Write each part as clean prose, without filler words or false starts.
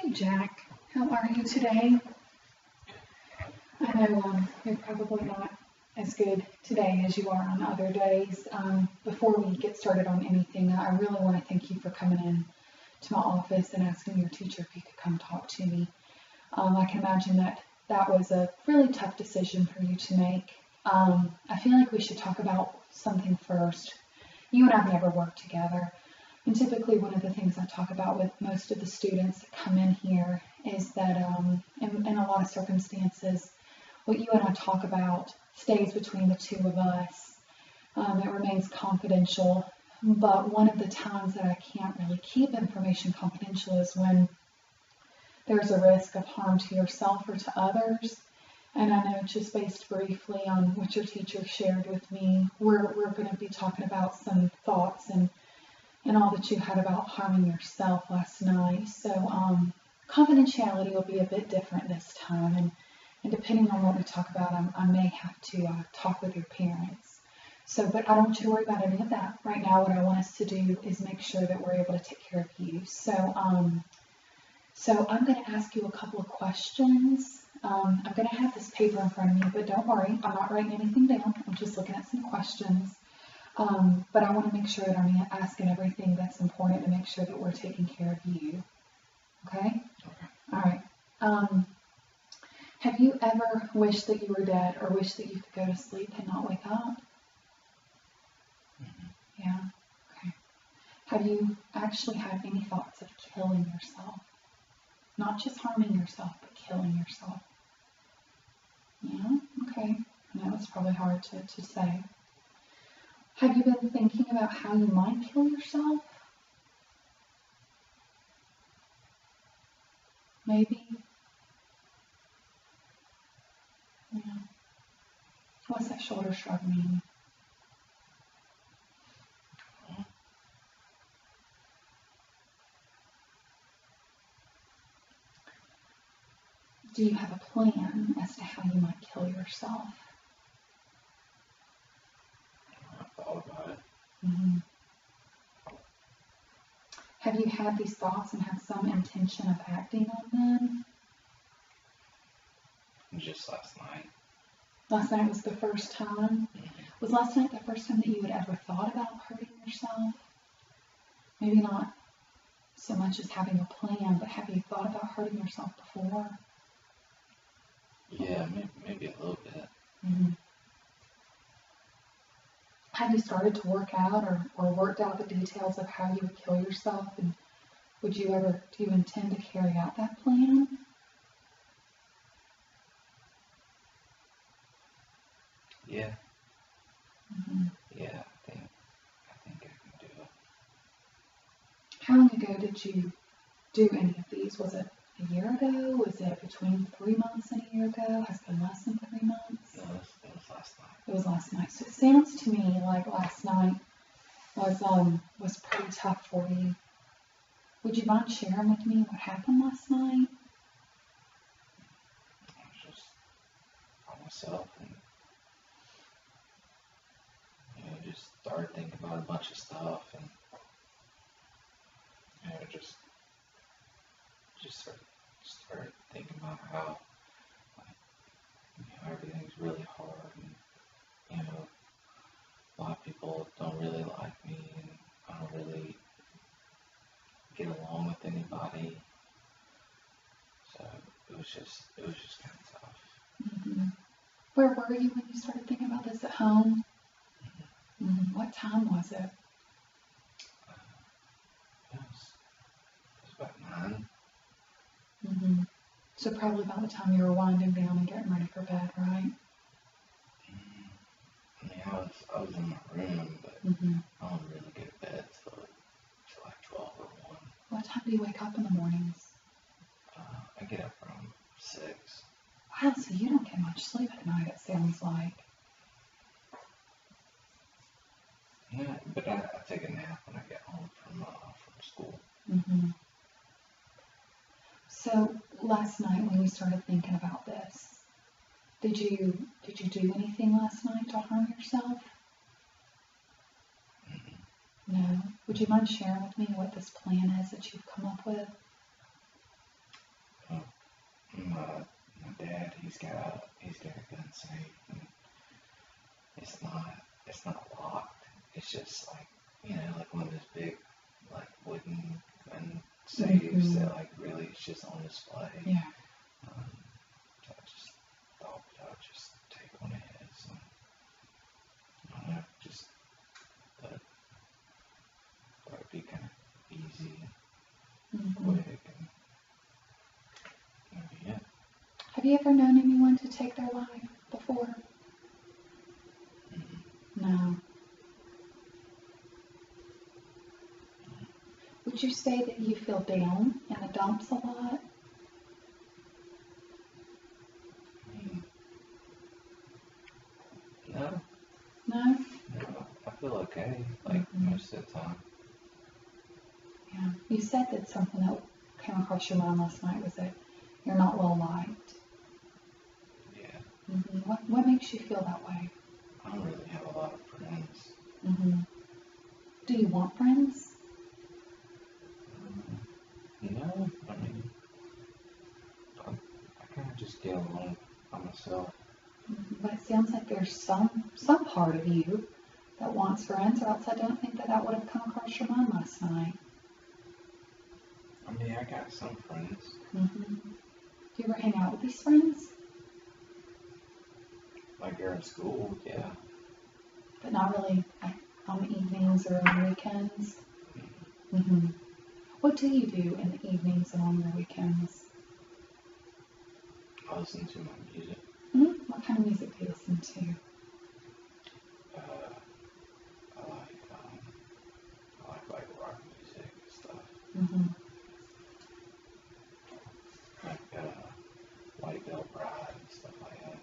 Hey Jack, how are you today? I know you're probably not as good today as you are on other days. Before we get started on anything, I really want to thank you for coming in to my office and asking your teacher if you could come talk to me. I can imagine that was a really tough decision for you to make. I feel like we should talk about something first. You and I have never worked together. And typically one of the things I talk about with most of the students that come in here is that in a lot of circumstances, what you and I talk about stays between the two of us. It remains confidential. But one of the times that I can't really keep information confidential is when there's a risk of harm to yourself or to others. And I know, just based briefly on what your teacher shared with me, we're going to be talking about some thoughts and all that you had about harming yourself last night. So confidentiality will be a bit different this time, and depending on what we talk about, I may have to talk with your parents. So, but I don't want you to worry about any of that. Right now, what I want us to do is make sure that we're able to take care of you. So I'm going to ask you a couple of questions. I'm going to have this paper in front of me, but don't worry, I'm not writing anything down. I'm just looking at some questions. But I want to make sure that I'm asking everything that's important to make sure that we're taking care of you. Okay? Okay. All right. Have you ever wished that you were dead or wished that you could go to sleep and not wake up? Mm-hmm. Yeah? Okay. Have you actually had any thoughts of killing yourself? Not just harming yourself, but killing yourself? Yeah? Okay. I know it's probably hard to say. Have you been thinking about how you might kill yourself? Maybe? Yeah. What's that shoulder shrug mean? Do you have a plan as to how you might kill yourself? I thought about it. Mm-hmm. Have you had these thoughts and had some intention of acting on them? Just last night. Last night was the first time? Mm-hmm. Was last night the first time that you had ever thought about hurting yourself? Maybe not so much as having a plan, but have you thought about hurting yourself before? Yeah, maybe a little bit. Mm-hmm. Have you started to work out or worked out the details of how you would kill yourself? And do you intend to carry out that plan? Yeah. Mm-hmm. Yeah, I think I can do it. How long ago did you do any of these? Was it a year ago? Was it between 3 months and a year ago? Has it been less than 3 months? No, it was last night. It was last night. So it sounds to me like last night was pretty tough for you. Would you mind sharing with me what happened last night? I was just by myself and just started thinking about a bunch of stuff and just started thinking about how everything's really hard and a lot of people don't really like me and I don't really get along with anybody. So it was just kind of tough. Mm-hmm. Where were you when you started thinking about this? At home? Mm-hmm. Mm-hmm. What time was it? It was about 9. Mm-hmm. So probably about the time you were winding down and getting ready for bed, right? I mean, I was in my room, but Mm-hmm. I don't really go to bed till like 12 or 1. What time do you wake up in the mornings? I get up around 6. Wow, so you don't get much sleep at night, it sounds like. Yeah, but I take a nap when I get home from school. Mm-hmm. So last night when you started thinking about this, did you do anything last night to harm yourself? Mm-hmm. No. Would you mind sharing with me what this plan is that you've come up with? my dad, he's got a gun safe, and it's not locked. It's just like, like one of those big, like wooden gun safes that like really it's just on display. Yeah. So I just thought that I would just take one of his, and I don't know, just thought it'd be kind of easy and quick, and that'd be it. Have you ever known anyone to take their life before? No. Would you say that you feel down in the dumps a lot? No. No? No, I feel okay, like most of the time. Yeah. You said that something that came across your mind last night was that you're not well liked. Yeah. What makes you feel that way? I don't really have a lot of friends. Do you want friends? No, I mean, I kind of just get along by myself. But it sounds like there's some part of you that wants friends, or else I don't think that would have come across your mind last night. I mean, I got some friends. Do you ever hang out with these friends? Like during school, yeah. But not really on the evenings or on the weekends? What do you do in the evenings and on your weekends? I listen to my music. What kind of music do you listen to? I like rock music and stuff. Like White Bell Bride and stuff like that.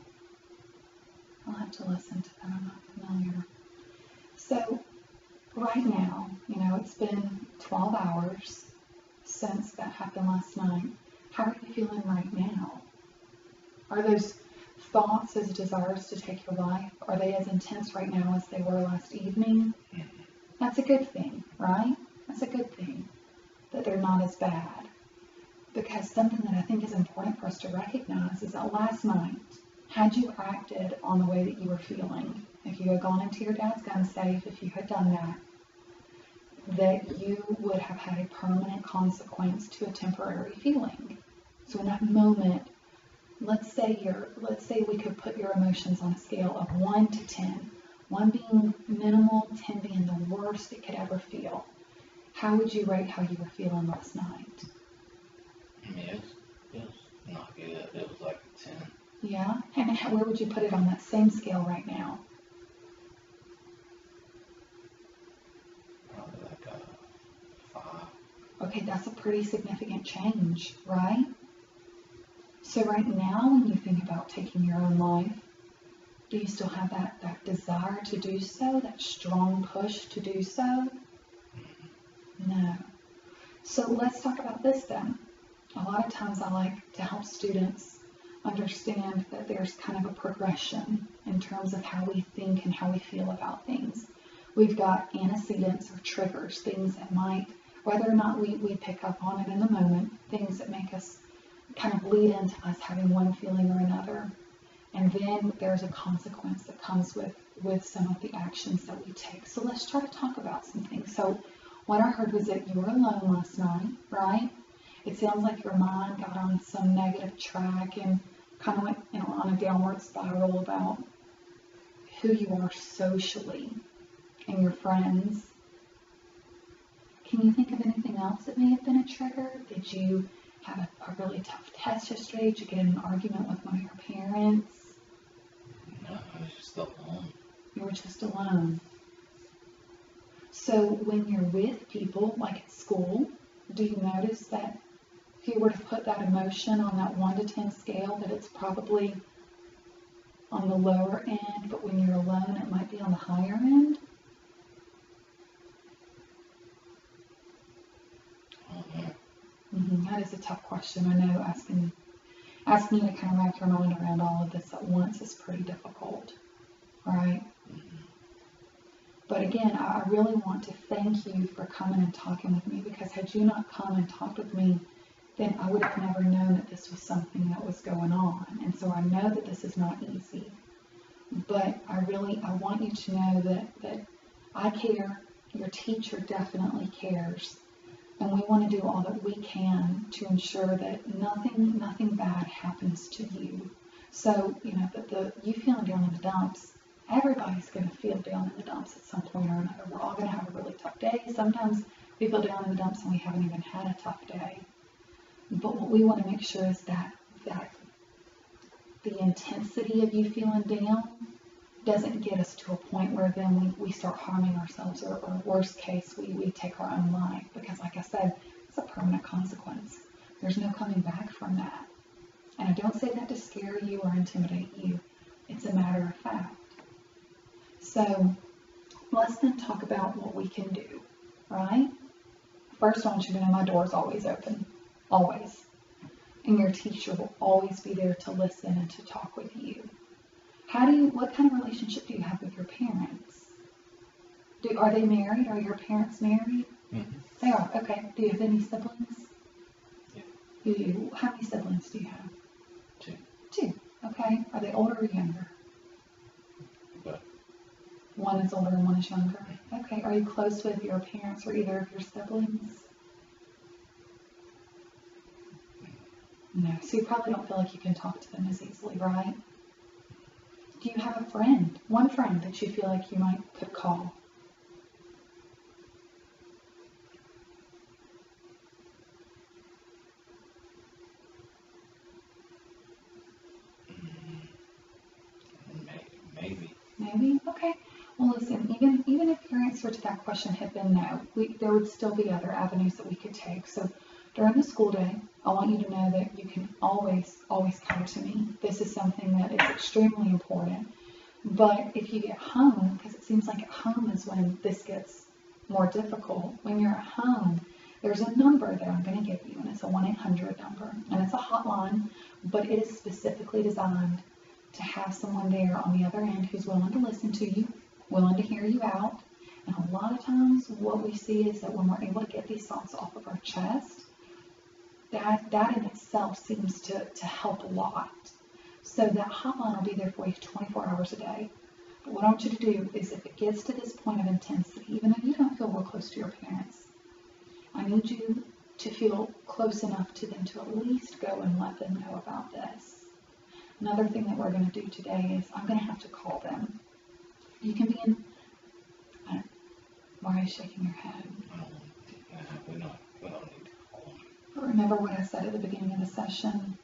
I'll have to listen to that. I'm not familiar. So, right now, it's been 12 hours since that happened last night. How are you feeling right now? Are those thoughts, those desires to take your life, are they as intense right now as they were last evening? That's a good thing, right? That's a good thing that they're not as bad. Because something that I think is important for us to recognize is that last night, had you acted on the way that you were feeling, if you had gone into your dad's gun safe, if you had done that you would have had a permanent consequence to a temporary feeling. So in that moment, let's say we could put your emotions on a scale of 1 to 10. 1 being minimal, 10 being the worst it could ever feel. How would you rate how you were feeling last night? I mean, it was not good. It was like a 10. Yeah? And where would you put it on that same scale right now? Probably like a 5. Okay, that's a pretty significant change, right? So right now, when you think about taking your own life, do you still have that desire to do so, that strong push to do so? No. So let's talk about this then. A lot of times I like to help students understand that there's kind of a progression in terms of how we think and how we feel about things. We've got antecedents or triggers, things that might, whether or not we pick up on it in the moment, things that make us kind of lead into us having one feeling or another. And then there's a consequence that comes with some of the actions that we take. So let's try to talk about some things. So what I heard was that you were alone last night, right? It sounds like your mind got on some negative track and kind of went on a downward spiral about who you are socially and your friends. Can you think of anything else that may have been a trigger? Did you have a really tough test yesterday? Did you get in an argument with one of your parents? No, I was just alone. You were just alone. So when you're with people, like at school, do you notice that if you were to put that emotion on that 1 to 10 scale, that it's probably on the lower end, but when you're alone, it might be on the higher end? That is a tough question. I know asking you to kind of wrap your mind around all of this at once is pretty difficult, right? But again, I really want to thank you for coming and talking with me, because had you not come and talked with me, then I would have never known that this was something that was going on. And so I know that this is not easy. But I want you to know that I care, your teacher definitely cares, and we want to do all that we can to ensure that nothing bad happens to you. So, you feeling down in the dumps, everybody's going to feel down in the dumps at some point or another. We're all going to have a really tough day. Sometimes we feel down in the dumps and we haven't even had a tough day. But what we want to make sure is that the intensity of you feeling down doesn't get us to a point where then we start harming ourselves, or worst case, we take our own life. Because like I said, it's a permanent consequence. There's no coming back from that. And I don't say that to scare you or intimidate you. It's a matter of fact. So let's then talk about what we can do, right? First, I want you to know my door is always open. Always. And your teacher will always be there to listen and to talk with you. What kind of relationship do you have with your parents? Are they married? Are your parents married? Mm-hmm. They are. Okay. Do you have any siblings? Yeah. You do. How many siblings do you have? Two. Two. Okay. Are they older or younger? Both. One is older and one is younger. Okay. Are you close with your parents or either of your siblings? No. So you probably don't feel like you can talk to them as easily, right? Do you have a friend, one friend that you feel like you could call? Maybe. Maybe? Okay. Well, listen, even if your answer to that question had been no, there would still be other avenues that we could take. So during the school day, I want you to know that you can always come to me. This is something that is extremely important. But if you get home, because it seems like at home is when this gets more difficult, when you're at home, there's a number that I'm going to give you, and it's a 1-800 number, and it's a hotline, but it is specifically designed to have someone there on the other end who's willing to listen to you, willing to hear you out. And a lot of times what we see is that when we're able to get these thoughts off of our chest, that in itself seems to help a lot. So that hotline will be there for you 24 hours a day. But what I want you to do is, if it gets to this point of intensity, even though you don't feel real close to your parents, I need you to feel close enough to them to at least go and let them know about this. Another thing that we're going to do today is I'm going to have to call them. You can be in... Why are you shaking your head? We don't need to call them. But remember what I said at the beginning of the session,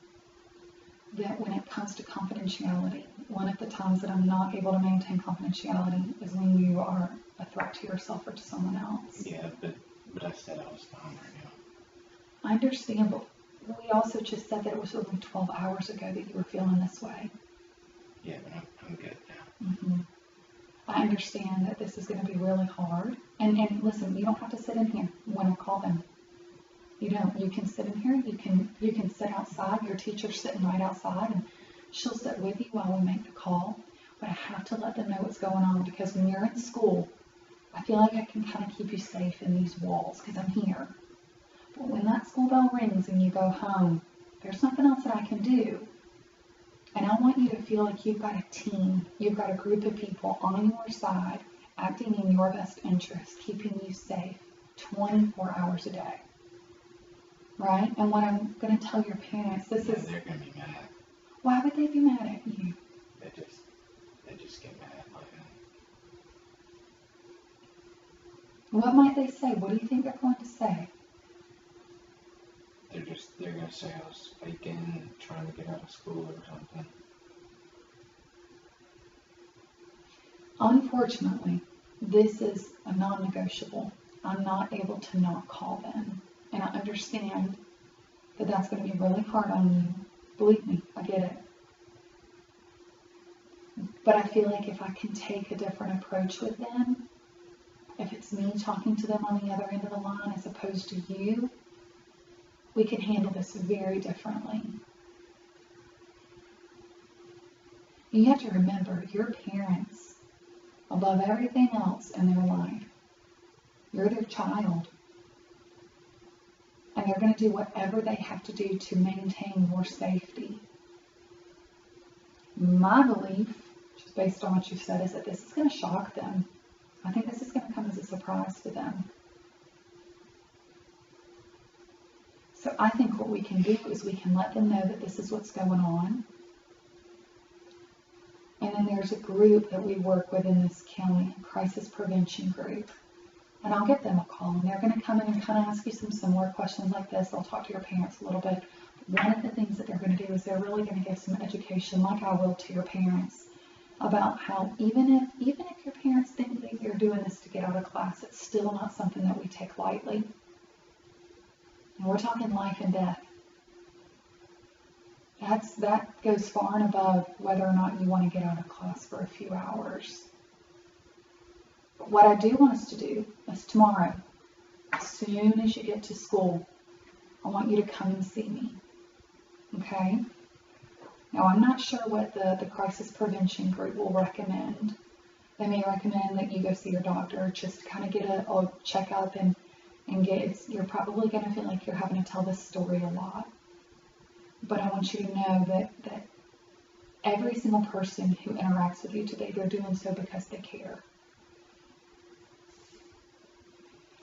that when it comes to confidentiality, one of the times that I'm not able to maintain confidentiality is when you are a threat to yourself or to someone else. Yeah, but I said I was fine right now. I understand, but we also just said that it was only 12 hours ago that you were feeling this way. Yeah, but I'm good now. Mm-hmm. I understand that this is going to be really hard. And listen, you don't have to sit in here when I call them. You don't. You can sit in here. You can sit outside. Your teacher's sitting right outside, and she'll sit with you while we make the call. But I have to let them know what's going on, because when you're in school, I feel like I can kind of keep you safe in these walls because I'm here. But when that school bell rings and you go home, there's nothing else that I can do. And I want you to feel like you've got a team. You've got a group of people on your side, acting in your best interest, keeping you safe 24 hours a day. Right? And what I'm going to tell your parents, They're going to be mad. Why would they be mad at you? They just get mad like that. What might they say? What do you think they're going to say? They're going to say I was faking, trying to get out of school or something. Unfortunately, this is a non-negotiable. I'm not able to not call them. And I understand that that's going to be really hard on you. Believe me, I get it. But I feel like if I can take a different approach with them, if it's me talking to them on the other end of the line as opposed to you, we can handle this very differently. You have to remember, your parents, above everything else in their life, you're their child. and they're going to do whatever they have to do to maintain your safety. My belief, just based on what you've said, is that this is going to shock them. I think this is going to come as a surprise to them. So I think what we can do is we can let them know that this is what's going on. And then there's a group that we work with in this county, a crisis prevention group. And I'll give them a call, and they're going to come in and kind of ask you some similar questions like this. They'll talk to your parents a little bit. One of the things that they're going to do is they're really going to give some education, like I will to your parents, about how even if your parents think that you're doing this to get out of class, it's still not something that we take lightly. And we're talking life and death. That goes far and above whether or not you want to get out of class for a few hours. But what I do want us to do is tomorrow, as soon as you get to school, I want you to come and see me. Okay? Now, I'm not sure what the crisis prevention group will recommend. They may recommend that you go see your doctor, just to kind of get a checkup and you're probably going to feel like you're having to tell this story a lot. But I want you to know that every single person who interacts with you today, they're doing so because they care.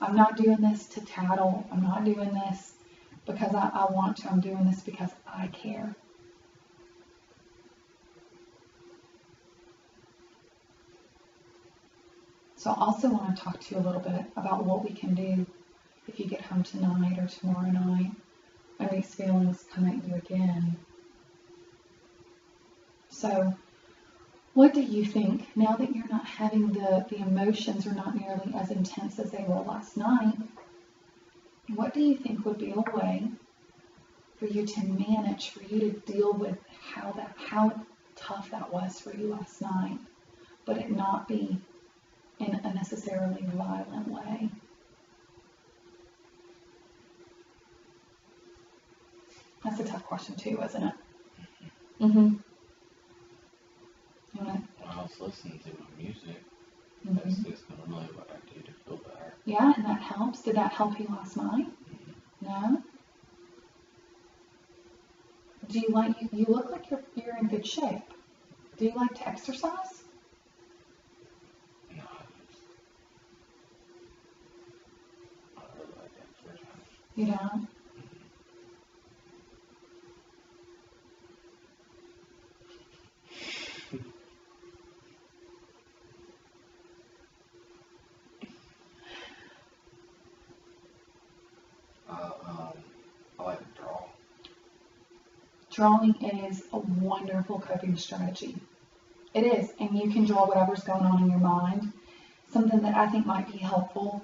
I'm not doing this to tattle. I'm not doing this because I want to. I'm doing this because I care. So I also want to talk to you a little bit about what we can do if you get home tonight or tomorrow night and these feelings come at you again. So what do you think, now that you're not having the emotions are not nearly as intense as they were last night, what do you think would be a way for you to manage, for you to deal with how tough that was for you last night, but it not be in a necessarily violent way? That's a tough question too, isn't it? Mm-hmm. I was listening to my music. That's really what I do to feel better. Yeah, and that helps. Did that help you last night? No? Do you like, you look like you're in good shape. Do you like to exercise? No, I don't really like exercise. You don't? I like to draw. Drawing is a wonderful coping strategy. It is, and you can draw whatever's going on in your mind. Something that I think might be helpful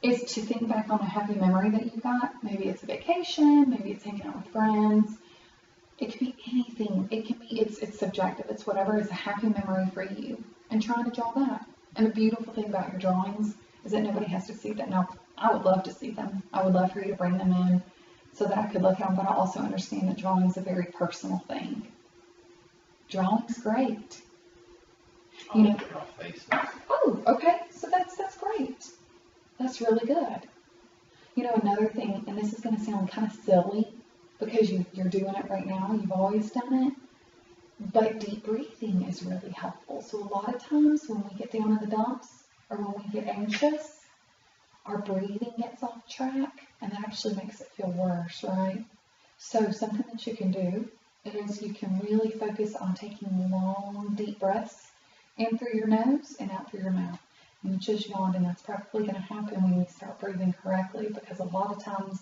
is to think back on a happy memory that you got. Maybe it's a vacation, maybe it's hanging out with friends. It could be anything. It can be, it's subjective. It's whatever is a happy memory for you. And trying to draw that. And the beautiful thing about your drawings is that nobody has to see them. Now, I would love to see them. I would love for you to bring them in so that I could look at them, but I also understand that drawing is a very personal thing. Drawing's great. I like to draw faces. Oh, okay. So that's great. That's really good. You know, another thing, and this is going to sound kind of silly because you're doing it right now. You've always done it. But deep breathing is really helpful. So a lot of times when we get down in the dumps or when we get anxious, our breathing gets off track and that actually makes it feel worse, right? So something that you can do is you can really focus on taking long, deep breaths in through your nose and out through your mouth. And you just yawned, and that's probably going to happen when you start breathing correctly, because a lot of times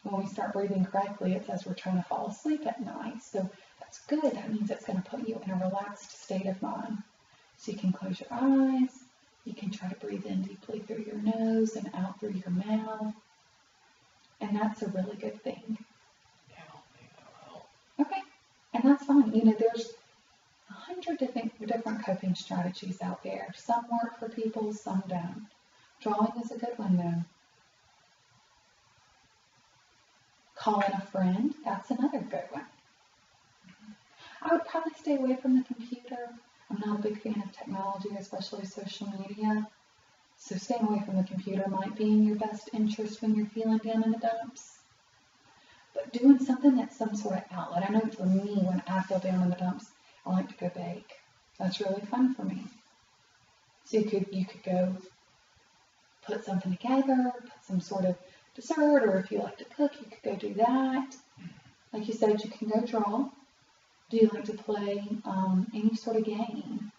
when we start breathing correctly, it's as we're trying to fall asleep at night. So that's good. That means it's going to put you in a relaxed state of mind. So you can close your eyes. You can try to breathe in deeply through your nose and out through your mouth. And that's a really good thing. Yeah, I don't think that'll help. Okay. And that's fine. You know, there's 100 different coping strategies out there. Some work for people, some don't. Drawing is a good one, though. Calling a friend, that's another good one. I would probably stay away from the computer. I'm not a big fan of technology, especially social media. So staying away from the computer might be in your best interest when you're feeling down in the dumps. But doing something that's some sort of outlet. I know for me, when I feel down in the dumps, I like to go bake. That's really fun for me. So you could go put something together, put some sort of dessert, or if you like to cook, you could go do that. Like you said, you can go draw. Do you like to play any sort of game?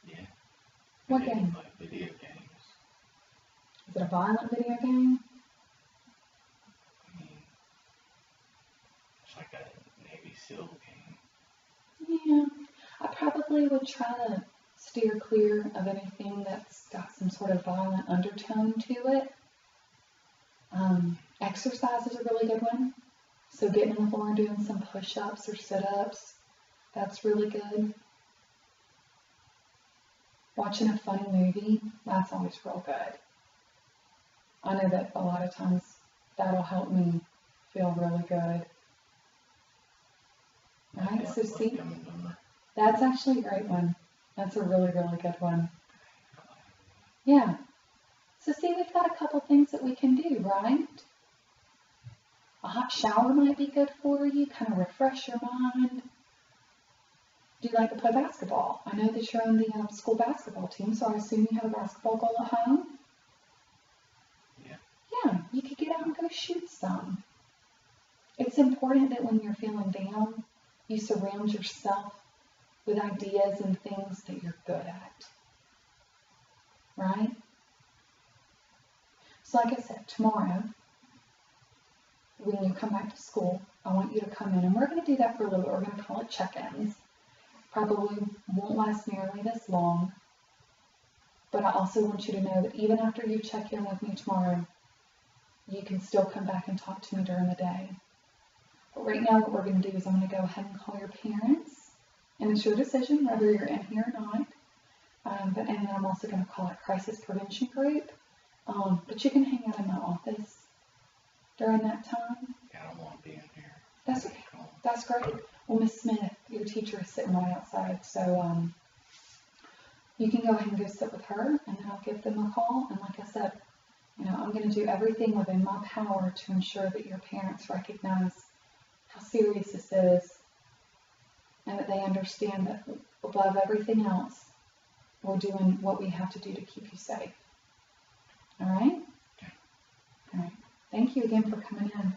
Yeah. What game? Like video games. Is it a violent video game? I mean, it's like a Navy SEAL game. Yeah. I probably would try to steer clear of anything that's got some sort of violent undertone to it. Exercise is a really good one. So getting on the floor and doing some push-ups or sit-ups, that's really good. Watching a funny movie, that's always real good. I know that a lot of times that'll help me feel really good. Right, so see, that's actually a great one. That's a really, really good one. Yeah. So see, we've got a couple things that we can do, right? A hot shower might be good for you, kind of refresh your mind. Do you like to play basketball? I know that you're on the school basketball team, so I assume you have a basketball goal at home? Yeah. Yeah, you could get out and go shoot some. It's important that when you're feeling down, you surround yourself with ideas and things that you're good at. Right? So like I said, tomorrow, when you come back to school, I want you to come in, and we're going to do that for a little bit. We're going to call it check-ins. Probably won't last nearly this long, but I also want you to know that even after you check in with me tomorrow, you can still come back and talk to me during the day. But right now, what we're going to do is I'm going to go ahead and call your parents, and it's your decision whether you're in here or not. And then I'm also going to call it crisis prevention group. But you can hang out in my office during that time. Yeah, I don't want to be in here. That's okay. That's great. Well, Miss Smith, your teacher, is sitting right outside, so you can go ahead and go sit with her, and then I'll give them a call. And like I said, I'm going to do everything within my power to ensure that your parents recognize how serious this is, and that they understand that above everything else, we're doing what we have to do to keep you safe. All right? All right. Thank you again for coming in.